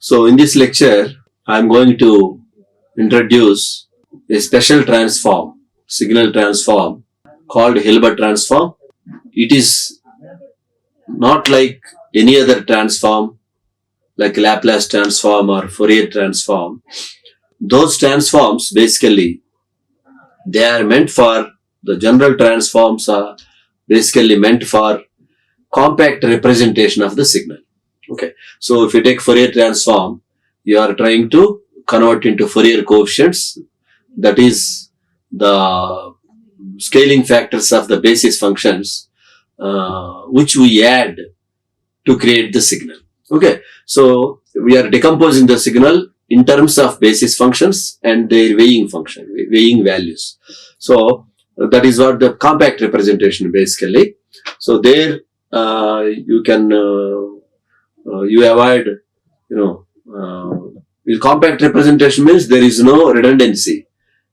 So in this lecture, I am going to introduce a special transform, signal transform called Hilbert transform. It is not like any other transform like Laplace transform or Fourier transform. Those transforms basically, they are meant for, the general transforms are basically meant for compact representation of the signal. Okay. So if you take Fourier transform, you are trying to convert into Fourier coefficients, that is the scaling factors of the basis functions, which we add to create the signal. Okay. So we are decomposing the signal in terms of basis functions and their weighing function, weighing values. So that is what the compact representation basically. So there you can you avoid, compact representation means there is no redundancy.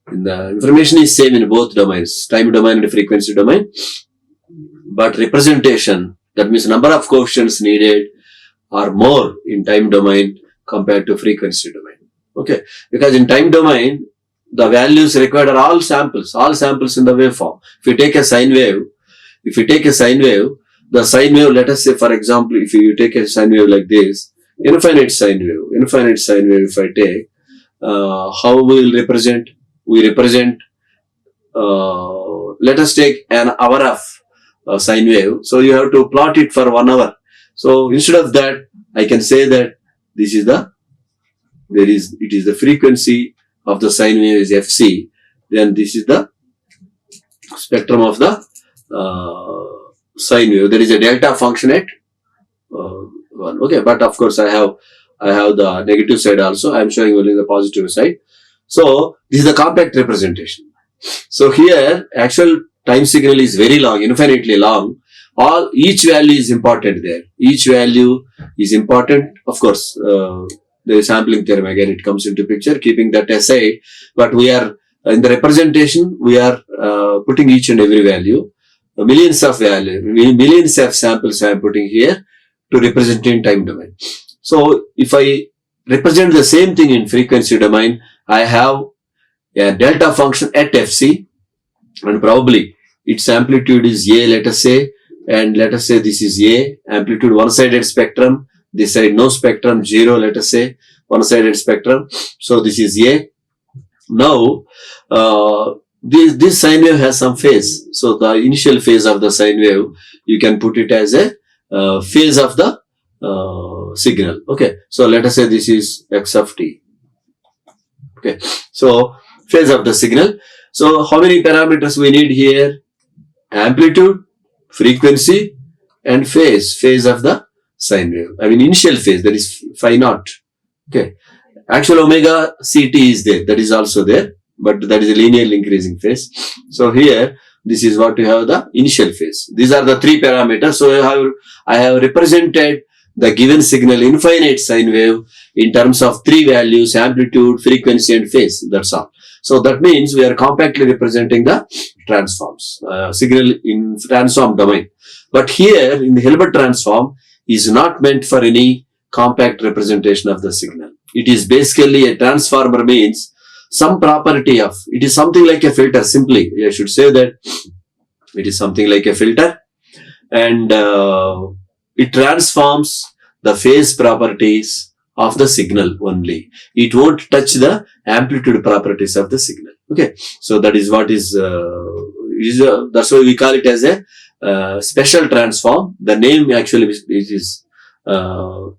The information is same in both domains, time domain and frequency domain. But representation, that means number of coefficients needed are more in time domain compared to frequency domain. Okay, because in time domain, the values required are all samples in the waveform. If you take a sine wave, the sine wave, let us say, for example, if you take a sine wave like this, infinite sine wave, if I take, how we will represent? We represent, let us take an hour of sine wave. So you have to plot it for 1 hour. So instead of that, I can say that this is it is the frequency of the sine wave is Fc. Then this is the spectrum of the sine wave. There is a delta function at 1. Okay, but of course I have the negative side also. I am showing only the positive side. So this is the compact representation. So here actual time signal is very long, infinitely long. Each value is important there. Each value is important. Of course, the sampling theorem again, it comes into picture, keeping that aside. But we are, in the representation, we are putting each and every value. Millions of samples I am putting here to represent in time domain. So if I represent the same thing in frequency domain, I have a delta function at Fc, and probably its amplitude is A, let us say, and let us say this is A, amplitude one-sided spectrum, this side no spectrum, 0, let us say, one-sided spectrum. So this is A. Now, this sine wave has some phase. So the initial phase of the sine wave, you can put it as a phase of the signal. Okay. So let us say this is x of t. Okay. So phase of the signal. So how many parameters we need here? Amplitude, frequency, and phase of the sine wave. I mean initial phase, that is phi naught. Okay. Actual omega ct is there, that is also there, but that is a linearly increasing phase. So here, this is what we have, the initial phase. These are the 3 parameters. So I have represented the given signal infinite sine wave in terms of 3 values, amplitude, frequency, and phase. That's all. So that means we are compactly representing the transforms, signal in transform domain. But here in the Hilbert transform is not meant for any compact representation of the signal. It is basically a transformer means some property of, it is something like a filter, simply. I should say that it is something like a filter, and it transforms the phase properties of the signal only. It won't touch the amplitude properties of the signal. Okay. So that is what is that's why we call it as a special transform. The name actually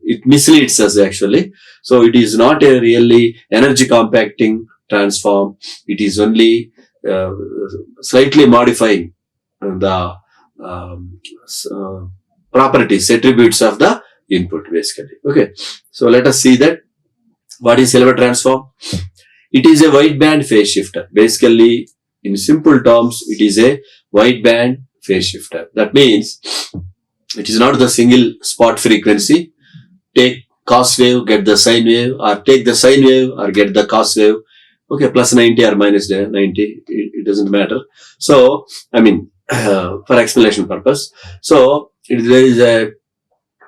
it misleads us actually. So it is not a really energy compacting transform. It is only slightly modifying the properties, attributes of the input basically. Okay. So let us see that. What is Hilbert transform? It is a wideband phase shifter. Basically, in simple terms, it is a wideband phase shifter. That means it is not the single spot frequency. Take cos wave, get the sine wave, or take the sine wave or get the cos wave. Okay, plus 90 or minus 90, it doesn't matter. So, I mean, for explanation purpose. So, there is a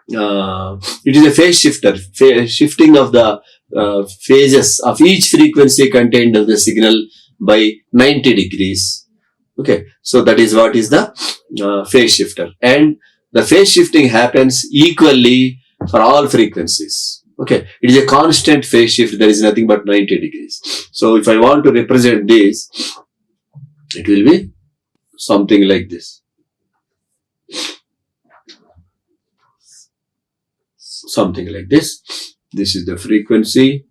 it is a phase shifter, shifting of the phases of each frequency contained in the signal by 90 degrees. Okay, so that is what is the phase shifter, and the phase shifting happens equally for all frequencies. Okay, it is a constant phase shift. There is nothing but 90 degrees. So if I want to represent this, it will be something like this. Something like this. This is the frequency.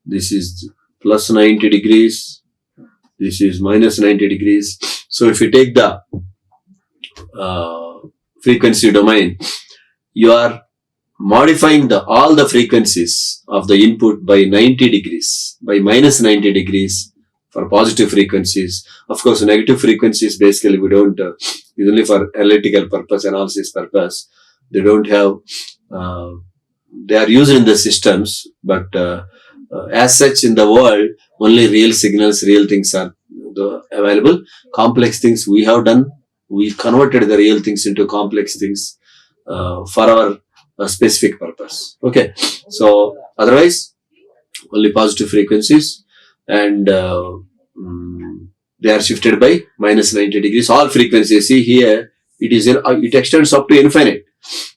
This is plus 90 degrees. This is minus 90 degrees. So if you take the frequency domain, you are modifying all the frequencies of the input by 90 degrees, by minus 90 degrees for positive frequencies. Of course, negative frequencies basically we don't, it's only for analytical purpose, analysis purpose. They don't have, they are used in the systems, but as such in the world, only real signals, real things are available. Complex things we have done, we converted the real things into complex things for our specific purpose. Okay, so otherwise only positive frequencies, and they are shifted by minus 90 degrees. All frequencies, see here, it extends up to infinite.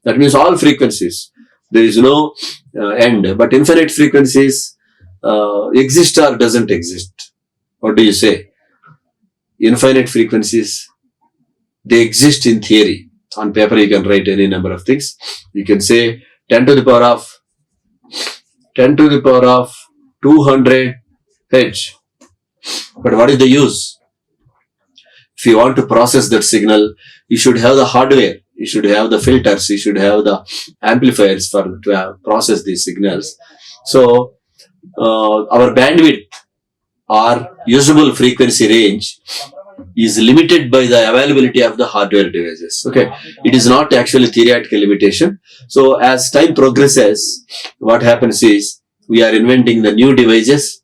That means all frequencies. There is no end, but infinite frequencies exist or doesn't exist. What do you say? Infinite frequencies, they exist in theory. On paper, you can write any number of things. You can say 10 to the power of 200 H. But what is the use? If you want to process that signal, you should have the hardware, you should have the filters, you should have the amplifiers to process these signals. So, our bandwidth or usable frequency range is limited by the availability of the hardware devices. Okay, it is not actually theoretical limitation. So as time progresses, what happens is we are inventing the new devices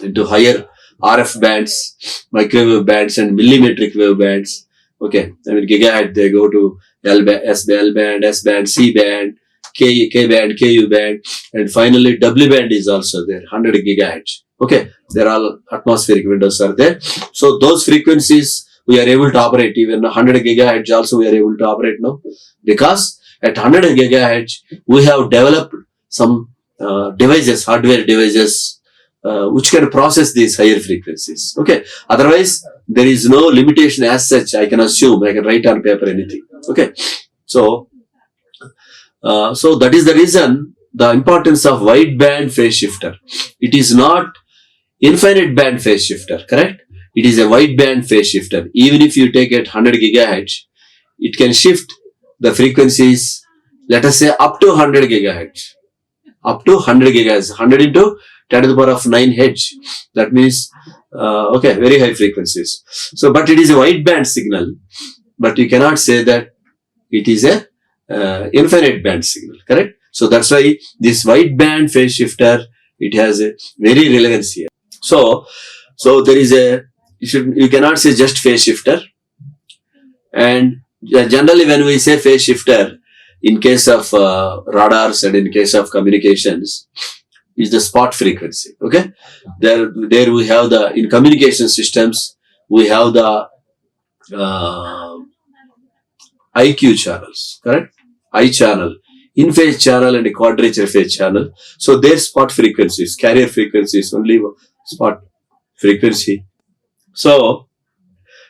into higher RF bands, microwave bands, and millimetric wave bands. Okay, I mean gigahertz, they go to L band, S band, C band, K band, KU band, and finally W band is also there, 100 gigahertz. Okay, there are atmospheric windows are there. So those frequencies we are able to operate. Even 100 gigahertz also we are able to operate now, because at 100 gigahertz we have developed some devices, hardware devices, which can process these higher frequencies. Okay, otherwise there is no limitation as such. I can assume, I can write on paper anything. Okay, so that is the reason, the importance of wideband phase shifter. It is not infinite band phase shifter, correct? It is a wideband phase shifter. Even if you take it 100 gigahertz, it can shift the frequencies, let us say up to 100 gigahertz. Up to 100 gigahertz, 100 into 10 to the power of 9 Hz. That means, okay, very high frequencies. So, but it is a wideband signal, but you cannot say that it is a infinite band signal, correct? So that's why this wideband phase shifter, it has a very relevance here. So there is you cannot say just phase shifter. And generally when we say phase shifter, in case of radars and in case of communications, is the spot frequency. Okay, there we have in communication systems we have the IQ channels, correct? I channel, in phase channel, and a quadrature phase channel. So their spot frequencies, carrier frequencies, only spot frequency. So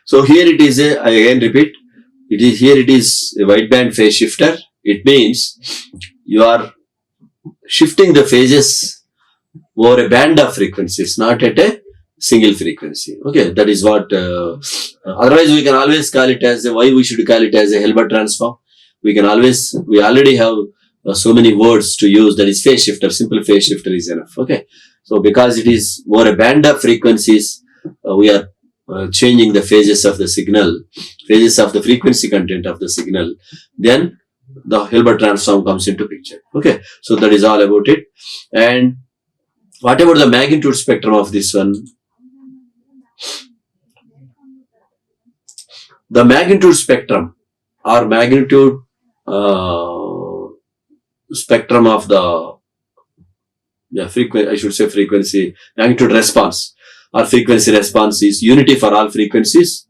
here it is I again repeat, it is a wideband phase shifter. It means you are shifting the phases over a band of frequencies, not at a single frequency. Okay, that is what, otherwise we can always call it as why we should call it as a Hilbert transform. We already have so many words to use, that is phase shifter, simple phase shifter is enough. Okay, so because it is over a band of frequencies, we are changing the phases of the signal, phases of the frequency content of the signal, then the Hilbert transform comes into picture. Okay, so that is all about it. And what about the magnitude spectrum of this one? The magnitude spectrum or magnitude spectrum of the frequency magnitude response or frequency response is unity for all frequencies,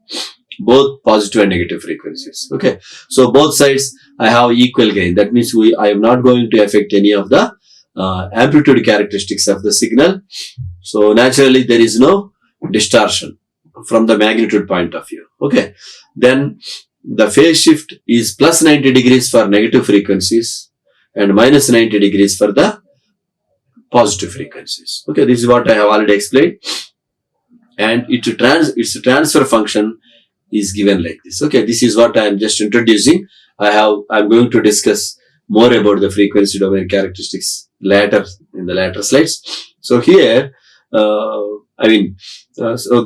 both positive and negative frequencies. Okay, so both sides I have equal gain. That means I am not going to affect any of the amplitude characteristics of the signal. So naturally there is no distortion from the magnitude point of view. Okay, then the phase shift is plus 90 degrees for negative frequencies and minus 90 degrees for the positive frequencies. Okay, this is what I have already explained. And its transfer function is given like this. Okay, this is what I am just introducing. I'm going to discuss more about the frequency domain characteristics later in the later slides. So here, so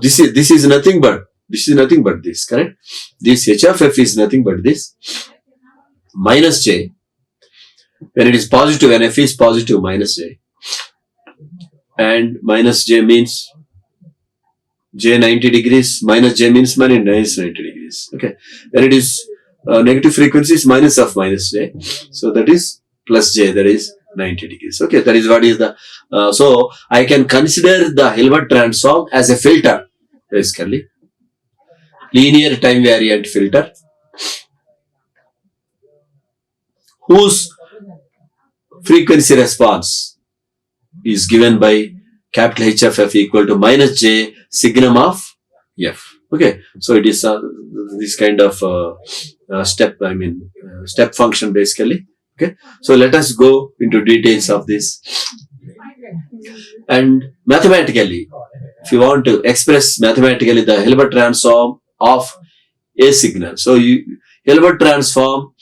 this is nothing but this, correct? This h of f is nothing but this minus j. When it is positive, when f is positive, minus j, and minus j means j 90 degrees, minus j means minus 90 degrees. Okay, when it is negative frequencies, minus of minus j, so that is plus j, that is 90 degrees. Okay, that is what is the so I can consider the Hilbert transform as a filter, basically linear time variant filter, whose frequency response is given by capital H of f equal to minus j signum of f. Okay, so it is this kind of step function basically. Okay, so let us go into details of this. And mathematically, if you want to express mathematically the Hilbert transform of a signal, so Hilbert transform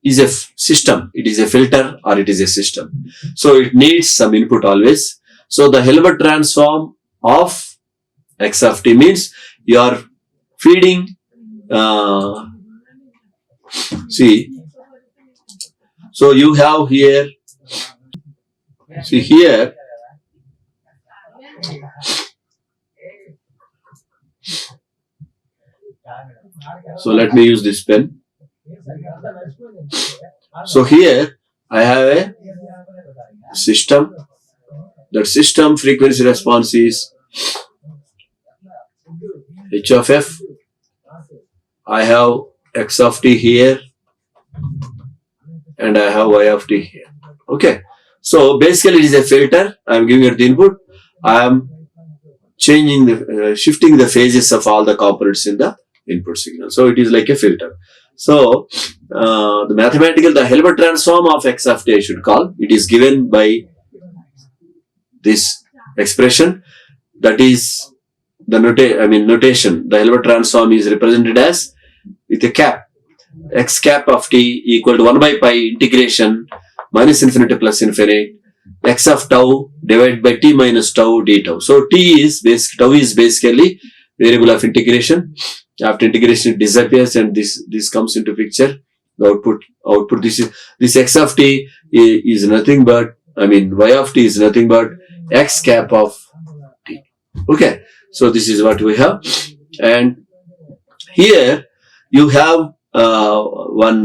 is a system. It is a filter or it is a system. So it needs some input always. So the Hilbert transform of x of t means you are feeding, so you have here, here, so let me use this pen. So here I have a system. That system frequency response is h of f. I have x of t here and I have y of t here. Okay, so basically it is a filter. I am giving it the input. I am changing the shifting the phases of all the components in the input signal. So it is like a filter. So the Hilbert transform of x of t I should call. It is given by this expression, that is the notation. The Hilbert transform is represented as with a cap, x cap of t equal to 1 by pi integration minus infinity plus infinite x of tau divided by t minus tau d tau. So tau is basically variable of integration. After integration it disappears and this comes into picture. The output this x of t is nothing but y of t is nothing but x cap of t. Okay, so this is what we have, and here you have 1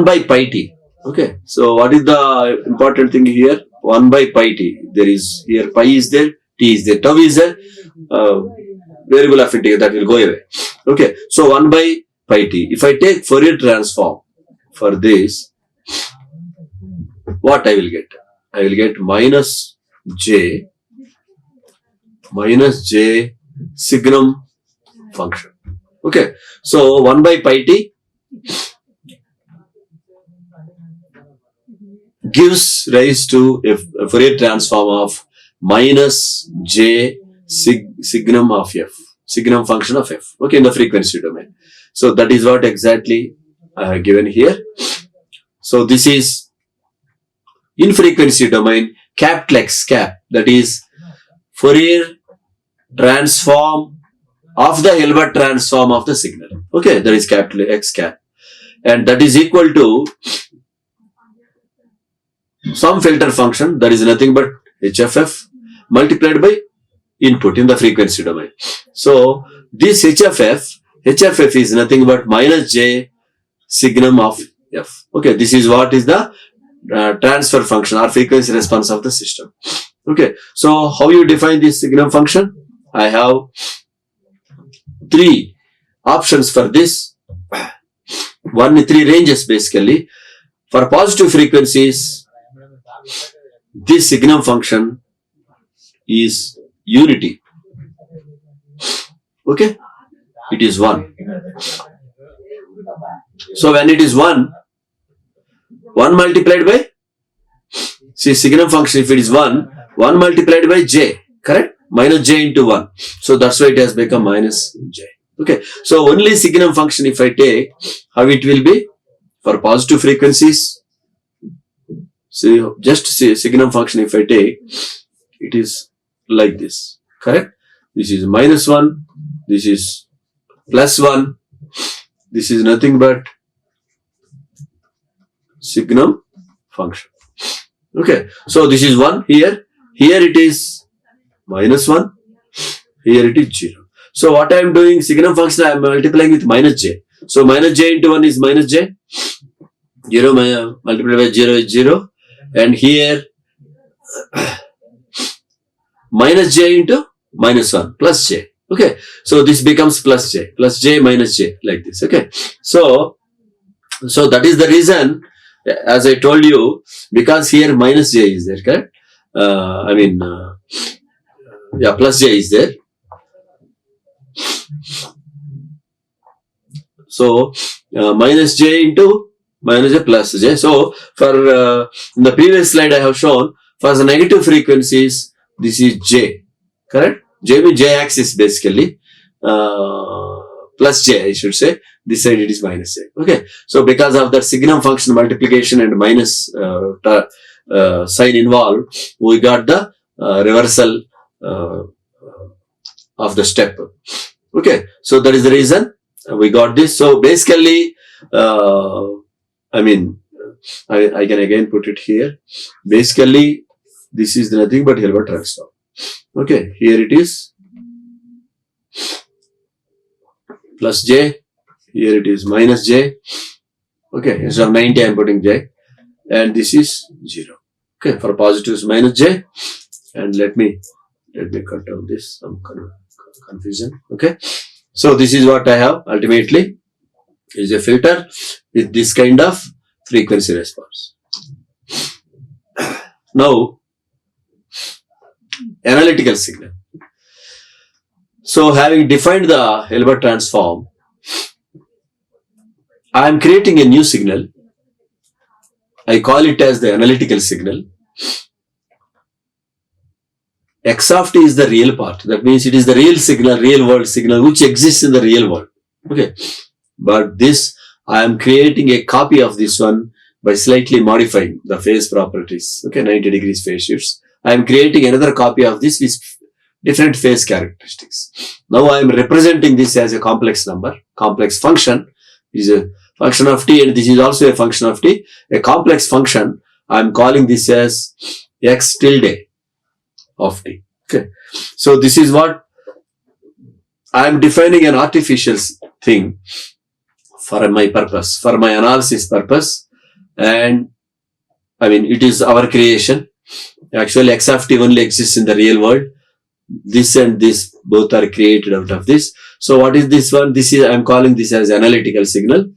by pi t. Okay, so what is the important thing here? 1 by pi t. There is here pi is there, t is there, tau is there, variable of integration that will go away. Okay, so 1 by pi t. If I take Fourier transform for this, what I will get? I will get minus j signum function. Okay, so 1 by pi t gives rise to a Fourier transform of minus j signum of f, signum function of f. Okay, in the frequency domain. So that is what exactly I have given here. So this is in frequency domain capital X cap, that is Fourier transform of the Hilbert transform of the signal. Okay, that is capital X cap, and that is equal to some filter function that is nothing but h of f multiplied by input in the frequency domain. So this h of f is nothing but minus j signum of f. Okay, this is what is the transfer function or frequency response of the system. Okay, so how you define this signum function? I have 3 options for this. 3 ranges basically. For positive frequencies, this signum function is unity. Okay, it is 1. So when it is 1 multiplied by, see signum function, if it is 1 multiplied by j, correct? Minus j into 1. So that's why it has become minus j. Okay, so only signum function if I take, how it will be? For positive frequencies, see, just see signum function if I take, it is like this, correct? This is minus 1, this is plus 1, this is nothing but signum function. Okay, so this is 1 here it is minus 1, here it is 0. So what I am doing, signum function I am multiplying with minus j. So minus j into 1 is minus j, 0 multiplied by 0 is 0, and here minus j into minus 1 plus j. Okay, so this becomes plus j minus j, like this. Okay, so that is the reason, as I told you, because here minus j is there, correct? Plus j is there. So minus j into minus j plus j. So for in the previous slide I have shown, for the negative frequencies, this is j, correct? J means j axis basically, plus j I should say. This side it is minus j. Okay, so because of that signum function multiplication and minus sign involved, we got the reversal of the step. Okay, so that is the reason we got this. So basically, I can again put it here. Basically, this is nothing but Hilbert transform. Okay, here it is plus j, here it is minus j. Okay, instead of 90 I am putting j, and this is 0. Okay, for positives minus j, and let me cut out this, some confusion. Okay, so this is what I have ultimately, is a filter with this kind of frequency response. Now, analytical signal. So having defined the Hilbert transform, I am creating a new signal. I call it as the analytical signal. X of t is the real part. That means it is the real signal, real world signal which exists in the real world. Okay. But this, I am creating a copy of this one by slightly modifying the phase properties. Okay, 90 degrees phase shifts. I am creating another copy of this with different phase characteristics. Now I am representing this as a complex number. Complex function is a function of t, and this is also a function of t. A complex function, I am calling this as x tilde of t. Okay. So this is what I am defining, an artificial thing for my purpose, for my analysis purpose. And it is our creation. Actually, x of t only exists in the real world. This and this both are created out of this. So what is this one? This is, I am calling this as analytical signal.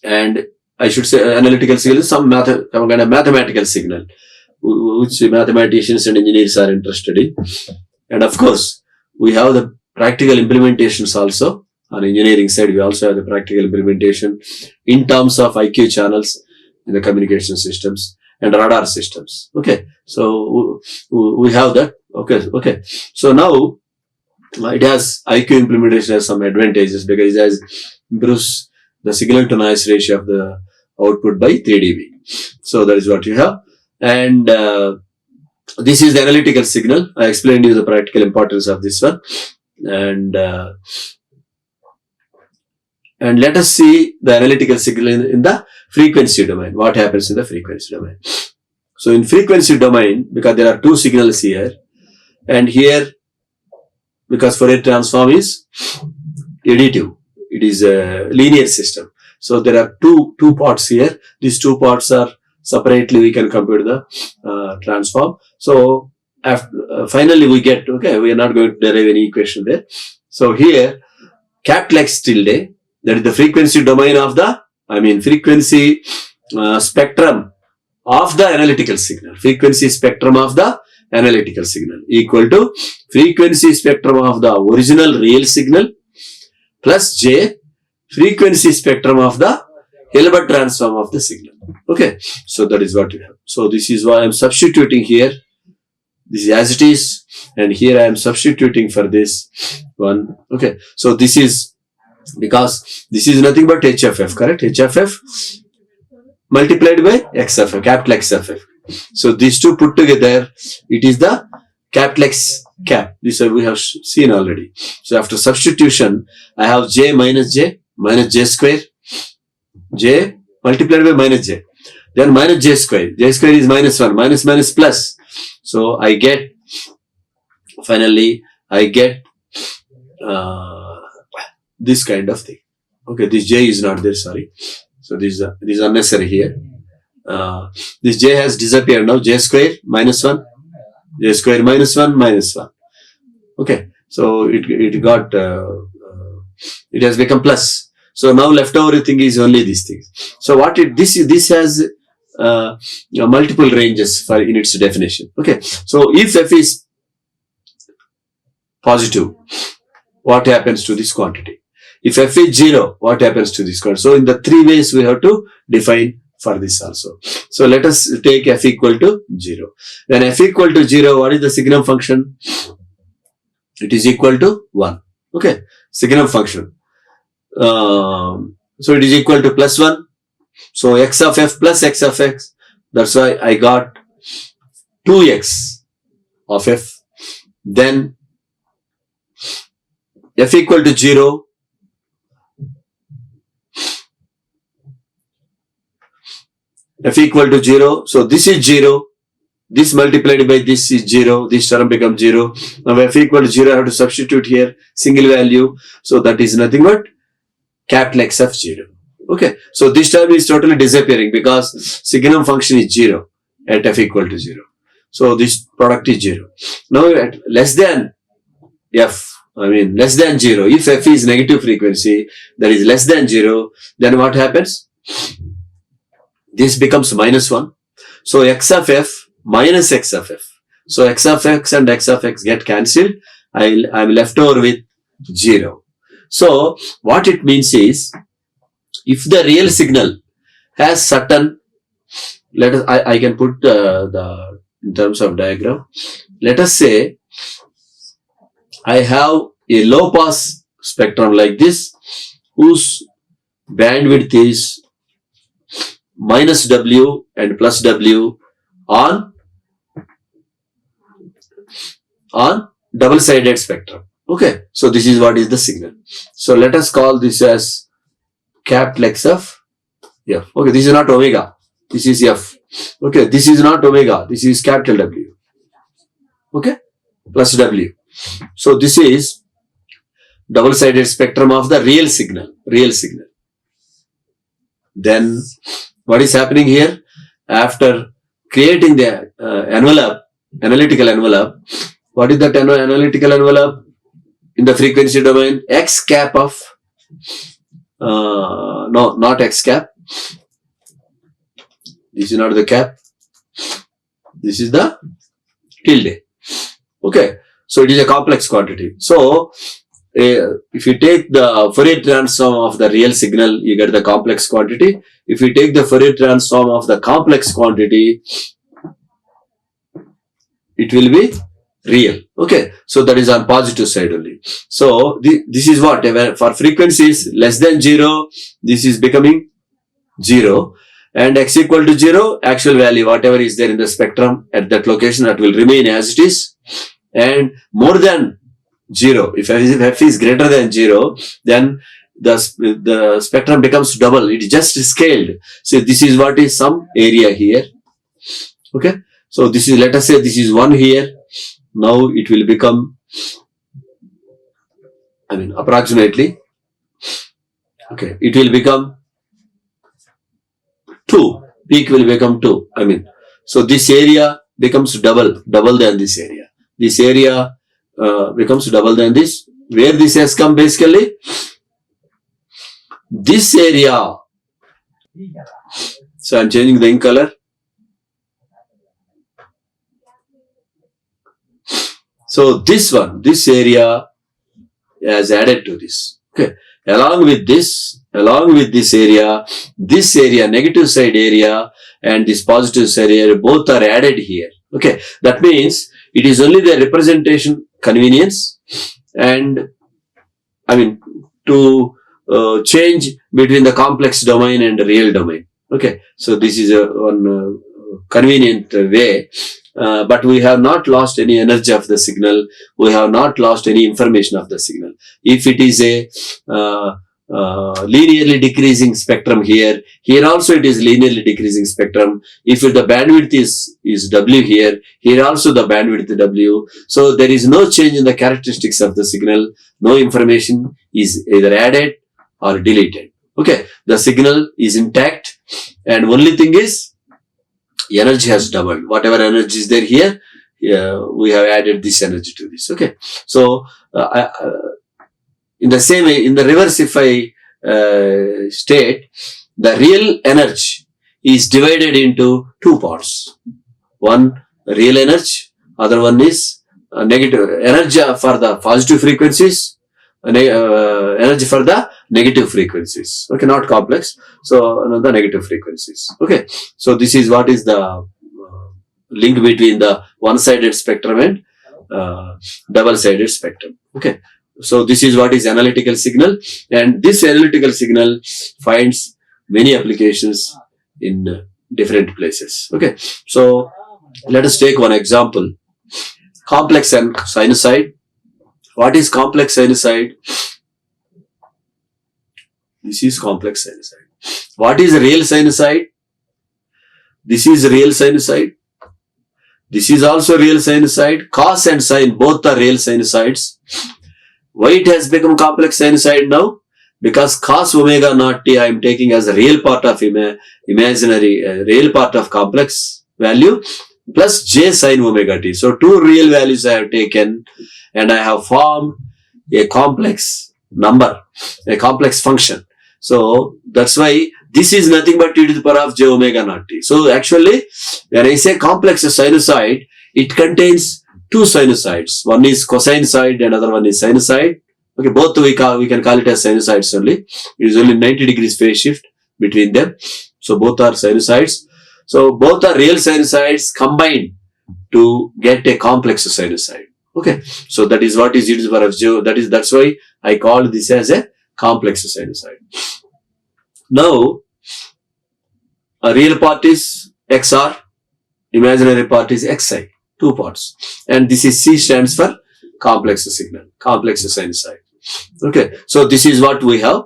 And I should say analytical signal is some kind of mathematical signal, which mathematicians and engineers are interested in. And of course, we have the practical implementations also. On engineering side, we also have the practical implementation in terms of IQ channels in the communication systems and radar systems. Okay, so we have that. Okay. So now it has IQ implementation has some advantages because it has improves the signal to noise ratio of the output by 3 dB. So that is what you have. And this is the analytical signal. I explained you the practical importance of this one. And let us see the analytical signal in the frequency domain. What happens in the frequency domain? So in frequency domain, because there are two signals here, and here, because Fourier transform is additive, it is a linear system. So there are two parts here. These two parts are separately we can compute the transform. So after, finally we get, okay, we are not going to derive any equation there. So here capital X tilde, that is the frequency domain of the, frequency spectrum of the analytical signal. Frequency spectrum of the analytical signal equal to frequency spectrum of the original real signal plus J frequency spectrum of the Hilbert transform of the signal. Okay, so that is what we have. So this is why I am substituting here. This is as it is, and here I am substituting for this one. Okay, so this is because this is nothing but h of f, correct? H of f multiplied by x of f, capital X of f. So these two put together, it is the capital X cap. This we have seen already. So after substitution, I have j minus j square, j multiplied by minus j. Then minus j square. J square is minus 1. Minus plus. So I get, finally, I get this kind of thing. Okay, this j is not there, sorry. So this is unnecessary here. This j has disappeared now. J square minus 1. J square minus 1 minus 1. Okay, so it got, it has become plus. So now leftover thing is only these things. So this has multiple ranges for in its definition. Okay, so if f is positive, what happens to this quantity? If f is 0, what happens to this quantity? So in the three ways we have to define for this also. So let us take f equal to 0. When f equal to 0, what is the signum function? It is equal to 1. Okay, signum function. So it is equal to plus 1. So x of f plus x of x. That's why I got 2x of f. Then f equal to 0. F equal to 0. So this is 0. This multiplied by this is 0. This term becomes 0. Now f equal to 0, I have to substitute here single value. So that is nothing but capital X of 0. Okay. So this term is totally disappearing because signum function is 0 at f equal to 0. So this product is 0. Now at less than f, less than 0. If f is negative frequency, that is less than 0, then what happens? This becomes minus 1. So x of f minus x of f. So x of x and x of x get cancelled. I'm left over with 0. So what it means is, if the real signal has certain, let us, I can put the in terms of diagram. Let us say I have a low pass spectrum like this, whose bandwidth is minus W and plus W on double-sided spectrum. Okay, so this is what is the signal. So let us call this as capital X of f. Okay, this is not omega. This is f. Okay, this is not omega. This is capital W. Okay, plus W. So this is double-sided spectrum of the real signal. Then what is happening here? After creating the analytical envelope, what is that analytical envelope? In the frequency domain, x cap of, no, not x cap. This is not the cap. This is the tilde. Okay. So it is a complex quantity. So if you take the Fourier transform of the real signal, you get the complex quantity. If you take the Fourier transform of the complex quantity, it will be real. Okay. So that is on positive side only. So this is what, for frequencies less than 0, this is becoming 0. And x equal to 0, actual value, whatever is there in the spectrum at that location, that will remain as it is. And more than 0, if f is greater than 0, then the spectrum becomes double. It is just scaled. So this is what is some area here. Okay. So this is, let us say this is 1 here. Now it will become, approximately, okay, it will become 2. Peak will become 2. So this area becomes double than this area. This area becomes double than this. Where this has come basically? This area. So I'm changing the ink color. So this area has added to this. Okay. Along with this area, negative side area and this positive side area, both are added here. Okay. That means it is only the representation convenience and to change between the complex domain and the real domain. Okay. So this is one convenient way. But we have not lost any energy of the signal. We have not lost any information of the signal. If it is a linearly decreasing spectrum here also it is linearly decreasing spectrum. If the bandwidth is W here also the bandwidth W. So there is no change in the characteristics of the signal. No information is either added or deleted. Okay, the signal is intact, and only thing is energy has doubled. Whatever energy is there here, we have added this energy to this. Okay, so in the same way, in the reversify state, the real energy is divided into 2 parts. One real energy, other one is negative energy for the positive frequencies, energy for the negative frequencies. Okay, not complex. So another negative frequencies. Okay, so this is what is the link between the one-sided spectrum and double-sided spectrum. Okay, so this is what is analytical signal, and this analytical signal finds many applications in different places. Okay, so let us take one example. Complex and sinusoid. What is complex sinusoid? This is complex sinusoid. What is real sinusoid? This is real sinusoid. This is also real sinusoid. Cos and sine both are real sinusoids. Why it has become complex sinusoid now? Because cos omega naught t I am taking as a real part of imaginary, real part of complex value plus j sine omega t. So 2 real values I have taken and I have formed a complex number, a complex function. So that's why this is nothing but e to the power of j omega naught t. So actually, when I say complex sinusoid, it contains 2 sinusoids. One is cosinusoid and other one is sinusoid. Okay, both we can call it as sinusoids only. It is only 90 degrees phase shift between them. So both are sinusoids. So both are real sinusoids combined to get a complex sinusoid. Okay, so that is what is e to the power of j. That's why I called this as a complex sinusoid. Now, a real part is XR, imaginary part is XI, 2 parts. And this is C stands for complex signal, complex sinusoid. Okay, so this is what we have.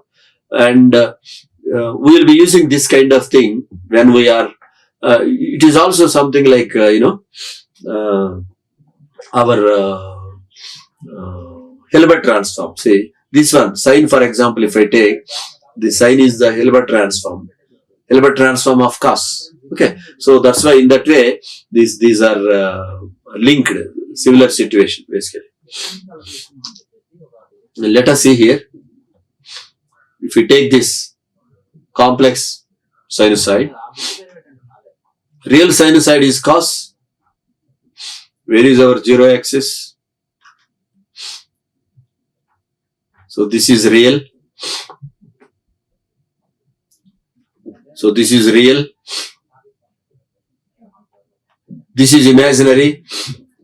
And we will be using this kind of thing when we are, it is also something like, our Hilbert transform. See, this one, sine for example, if I take, the sine is the Hilbert transform of cos. Okay, so that's why in that way, these are linked, similar situation basically. Let us see here. If we take this complex sinusoid, real sinusoid is cos. Where is our 0 axis? So this is real. So this is real. This is imaginary.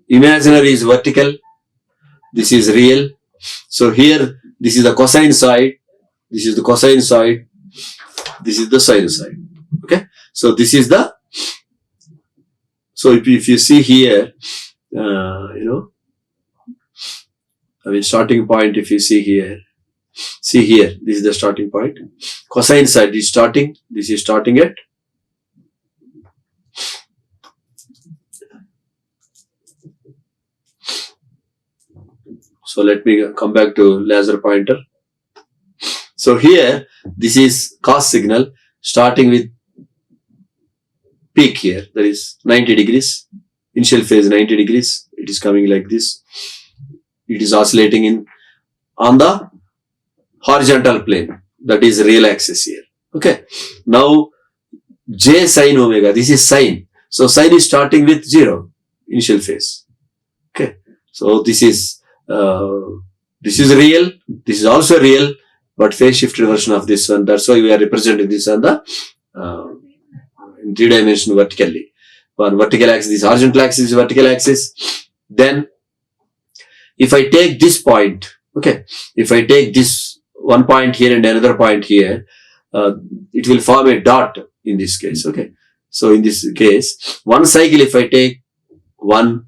Imaginary is vertical. This is real. So here, this is the cosine side. This is the cosine side. This is the sinusoid. Okay. So this is the. So if you see here, starting point. If you see here, this is the starting point. Cosine side is starting. This is starting at. So let me come back to laser pointer. So here, this is cos signal starting with peak here, that is 90 degrees, initial phase 90 degrees, it is coming like this, it is oscillating in on the horizontal plane, that is real axis here. Okay, now J sin omega, this is sine, so sine is starting with 0 initial phase. Okay, so this is real, this is also real, but phase shifted version of this one, that's why we are representing this on the in 3-dimension vertically. One vertical axis, this horizontal axis is vertical axis. Then if I take this point, okay, if I take this one point here and another point here, it will form a dot in this case. Okay, so in this case, one cycle, if I take one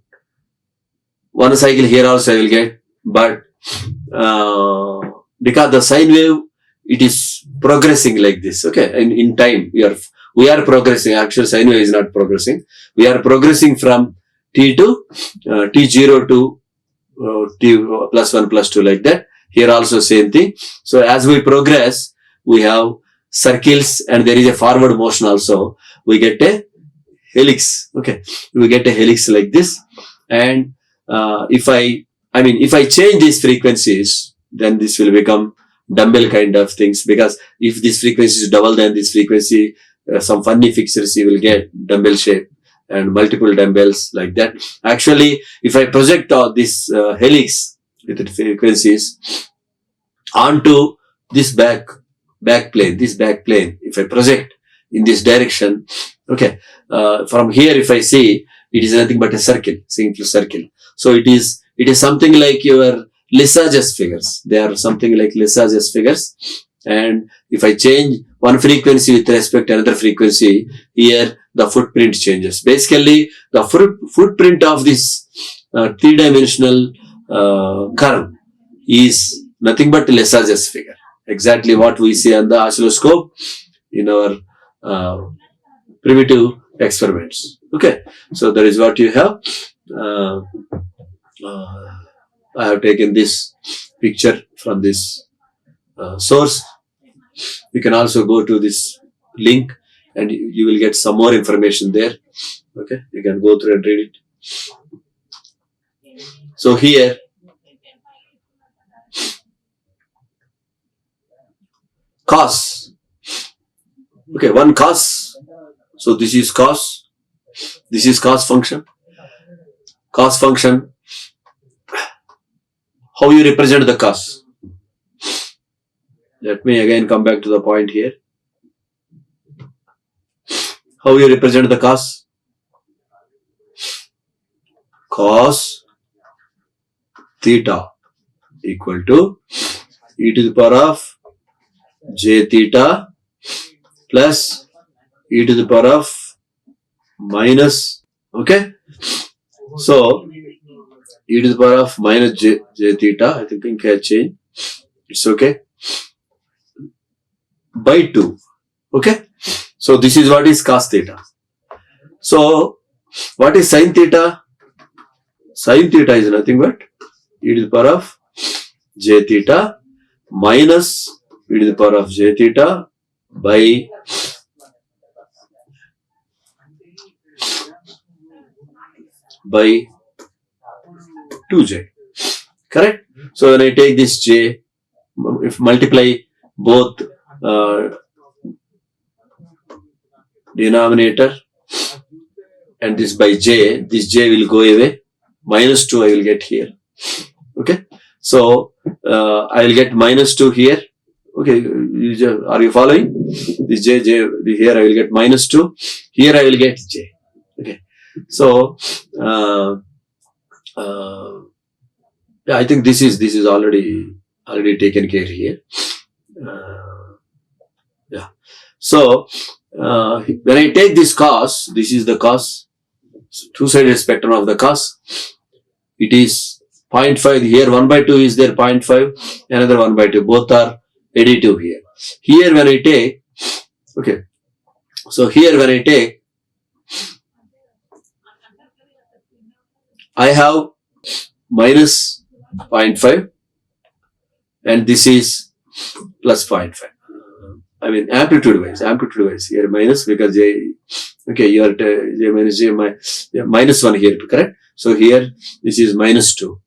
cycle here also I will get, but because the sine wave, it is progressing like this. Okay, and in time we are progressing. Actually, sine wave is not progressing. We are progressing from t to t0 to t plus 1 plus 2 like that. Here also same thing. So as we progress, we have circles and there is a forward motion also. We get a helix. Okay, we get a helix like this. And if I change these frequencies, then this will become dumbbell kind of things, because if this frequency is double, then this frequency, some funny fixtures you will get dumbbell shape and multiple dumbbells like that. Actually, if I project this helix with the frequencies onto this back plane, if I project in this direction, okay, from here if I see, it is nothing but a circle, simple circle. So it is something like your Lissajous figures. They are something like Lissajous figures. And if I change one frequency with respect to another frequency, here the footprint changes. Basically, the footprint of this 3-dimensional curve is nothing but Lissajous figure. Exactly what we see on the oscilloscope in our primitive experiments. Okay, so that is what you have. I have taken this picture from this source. You can also go to this link and you will get some more information there. Okay, you can go through and read it. So here, cos. Okay, one cos. So this is cos. This is cos function. Cos function. How you represent the cos? Let me again come back to the point here. How you represent the cos? Cos theta equal to e to the power of j theta plus e to the power of minus, okay? So e to the power of minus j theta, I think I can change. It's okay. By 2. Okay. So this is what is cos theta. So what is sin theta? Sin theta is nothing but e to the power of j theta minus e to the power of j theta by by 2j. Correct? So when I take this j, if multiply both denominator and this by j, this j will go away. Minus 2 I will get here. Okay. So I will get minus 2 here. Okay. Are you following? This j, here I will get minus 2. Here I will get j. Okay. So yeah, I think this is already taken care here. Yeah. So when I take this cos, this is the cos, two-sided spectrum of the cos. It is 0.5 here, 1 by 2 is there, 0.5, another 1 by 2. Both are additive here. Here when I take, okay, so here when I take, I have minus 0.5 and this is plus 0.5. I mean amplitude wise here minus because j, okay, you are j minus j minus 1 here, correct? So here this is minus 2.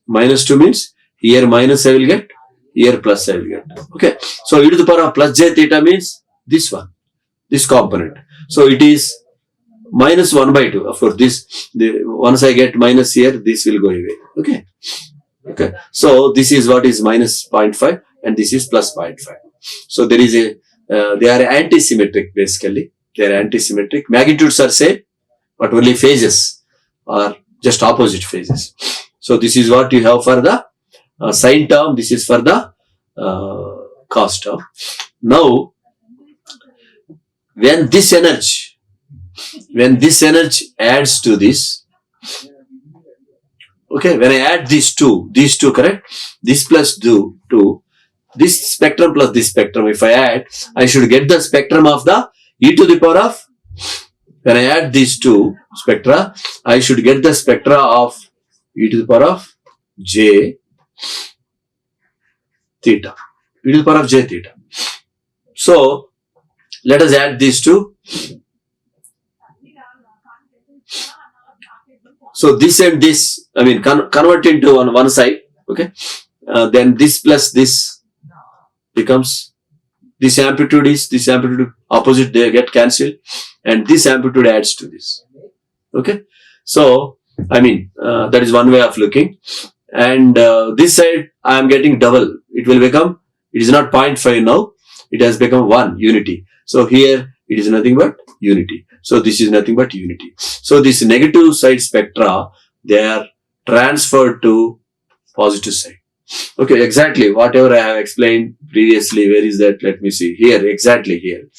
Minus 2 means here minus I will get, here plus I will get. Okay. So e to the power of plus j theta means this one, this component. So it is minus 1 by 2. Of course, once I get minus here, this will go away. Okay. Okay. So this is what is minus 0.5 and this is plus 0.5. So there is they are anti-symmetric basically. They are anti-symmetric. Magnitudes are same, but only phases are just opposite phases. So this is what you have for the sine term. This is for the cos term. Now, when this energy adds to this, okay, when I add these two, correct? This plus 2, this spectrum plus this spectrum, if I add, I should get the spectrum of the e to the power of, when I add these two spectra, I should get the spectra of e to the power of j theta. E to the power of j theta. So, let us add these two. So, this and this, I mean, convert into on one side, okay? Then this plus this becomes, this amplitude opposite, they get cancelled, and this amplitude adds to this. Okay? So, I mean, that is one way of looking. And this side, I am getting double. It will become, it is not 0.5 now, it has become 1 unity. So, here it is nothing but unity. So, this is nothing but unity. So, this negative side spectra, they are transferred to positive side. Okay, exactly whatever I have explained previously. Where is that? Let me see. Here, exactly here.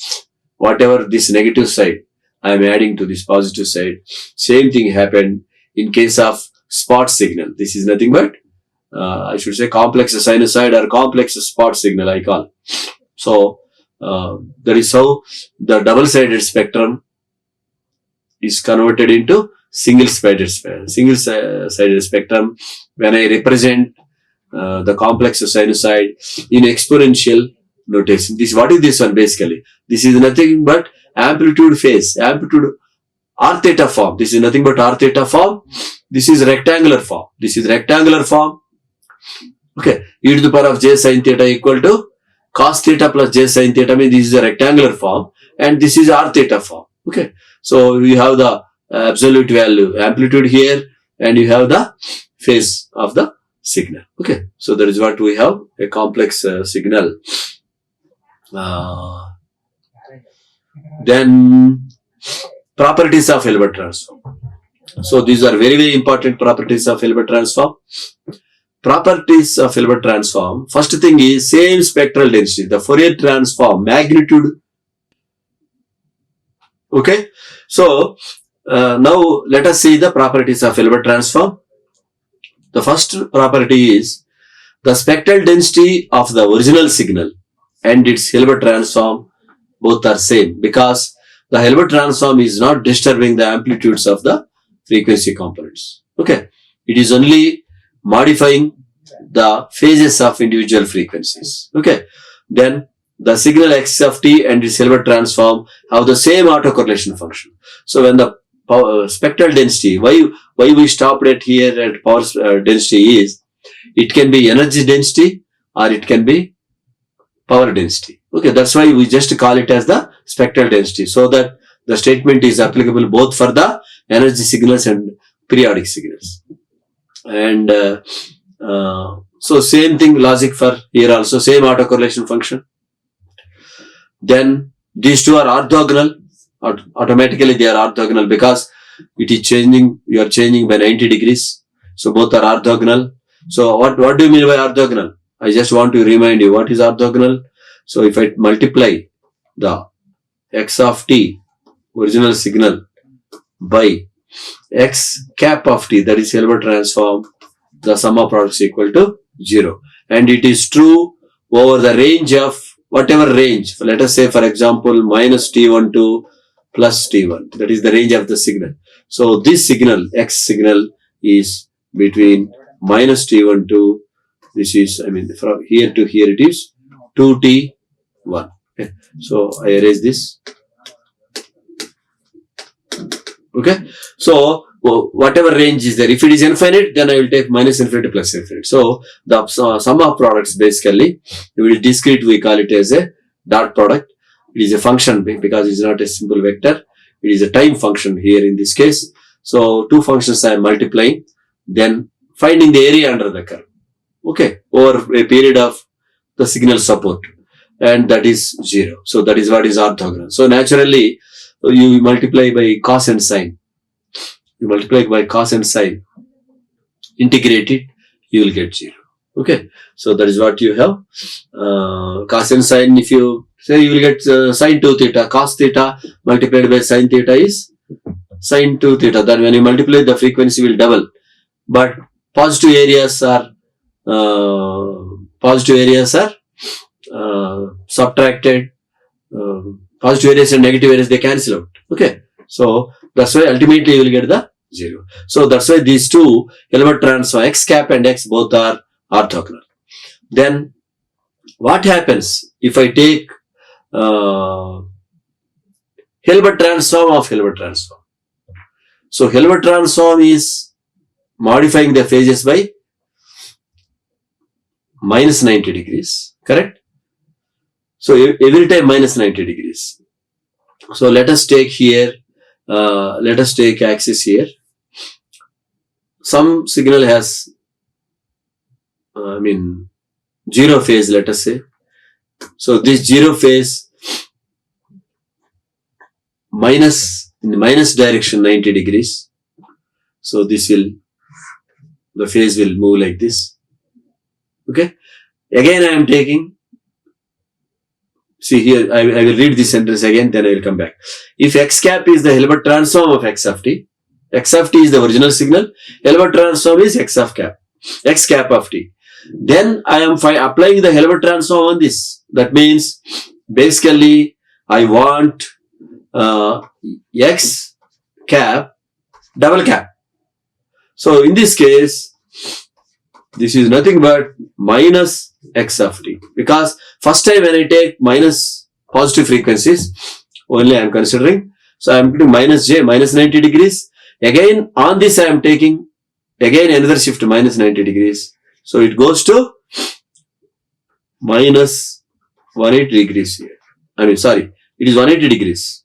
Whatever this negative side, I am adding to this positive side. Same thing happened in case of spot signal. This is nothing but, I should say complex sinusoid or complex spot signal I call. So, that is how the double-sided spectrum is converted into single-sided spectrum when I represent the complex sinusoid in exponential notation. What is this one basically? This is nothing but amplitude phase, amplitude r theta form. This is nothing but r theta form. This is rectangular form. Okay. E to the power of j sin theta equal to cos theta plus j sin theta means this is a rectangular form and this is r theta form. Okay. So we have the absolute value amplitude here and you have the phase of the signal. Okay. So that is what we have, a complex signal. Then properties of Hilbert transform. So these are very, very important properties of Hilbert transform. Properties of Hilbert transform. First thing is same spectral density. The Fourier transform magnitude. Okay. So now let us see the properties of Hilbert transform. The first property is the spectral density of the original signal and its Hilbert transform both are same because the Hilbert transform is not disturbing the amplitudes of the frequency components. Okay. It is only modifying the phases of individual frequencies. Okay. Then the signal x of t and its Hilbert transform have the same autocorrelation function. So when the spectral density, why we stopped at here at power density is, it can be energy density or it can be power density. Okay, that's why we just call it as the spectral density, so that the statement is applicable both for the energy signals and periodic signals. And so same thing logic for here also, same autocorrelation function. Then these two are orthogonal. Automatically they are orthogonal because it is changing, you are changing by 90 degrees. So both are orthogonal. So what do you mean by orthogonal? I just want to remind you what is orthogonal. So if I multiply the x of t, original signal, by x cap of t, that is Hilbert transform, the sum of products equal to 0. And it is true over the range of whatever range. Let us say for example minus t1 to plus t1. That is the range of the signal. So this signal, x signal, is between minus t1 to, this is, I mean, from here to here it is 2t1. Okay. So I erase this. Okay. So whatever range is there, if it is infinite, then I will take minus infinity plus infinite. So the sum of products basically, we call it as a dot product. It is a function because it is not a simple vector. It is a time function here in this case. So two functions I am multiplying, then finding the area under the curve. Okay, over a period of the signal support, and that is 0. So that is what is orthogonal. So naturally, you multiply by cos and sine. You multiply by cos and sine, integrate it, you will get 0. Okay, so that is what you have. Cos and sine, if you say, you will get sine 2 theta, cos theta multiplied by sine theta is sine 2 theta. Then when you multiply, the frequency will double. But positive areas are subtracted. Positive areas and negative areas, they cancel out. Okay, so that's why ultimately you will get the 0. So that's why these two Hilbert transform x cap and x both are orthogonal. Then what happens if I take Hilbert transform of Hilbert transform? So Hilbert transform is modifying the phases by minus 90 degrees, correct? So every time minus 90 degrees. So let us take here, let us take axis here. Some signal has, 0 phase, let us say. So this 0 phase in the minus direction 90 degrees. So this will, the phase will move like this. Okay. Again I am taking, see here, I will read this sentence again, then I will come back. If x cap is the Hilbert transform of x of t is the original signal, Hilbert transform is x cap of t. Then I am applying the Hilbert transform on this. That means basically I want x cap, double cap. So in this case, this is nothing but minus x of t, because first time when I take minus positive frequencies, only I am considering. So I am putting minus j, minus 90 degrees. Again on this I am taking again another shift to minus 90 degrees. So it goes to minus 180 degrees here. It is 180 degrees.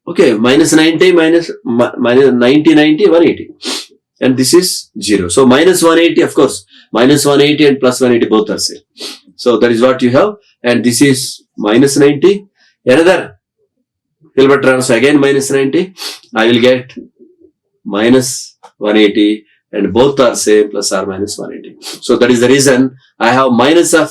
Okay, minus 90, minus 90, 180. And this is 0. So minus 180, of course, minus 180 and plus 180 both are same. So that is what you have. And this is minus 90. Another Hilbert transform, again minus 90. I will get minus 180 and both are same, plus or minus 180. So that is the reason I have minus of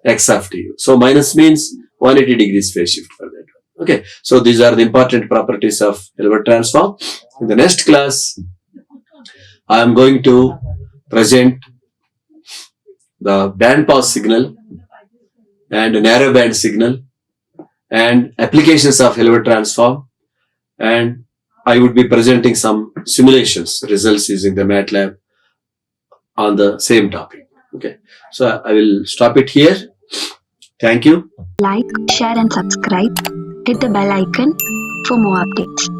x of t. So minus means 180 degrees phase shift for that. Okay, so these are the important properties of Hilbert transform. In the next class, I am going to present the band pass signal and narrow band signal and applications of Hilbert transform, and I would be presenting some simulations, results using the MATLAB on the same topic. Okay, so I will stop it here. Thank you. Like, share and subscribe. Hit the bell icon for more updates.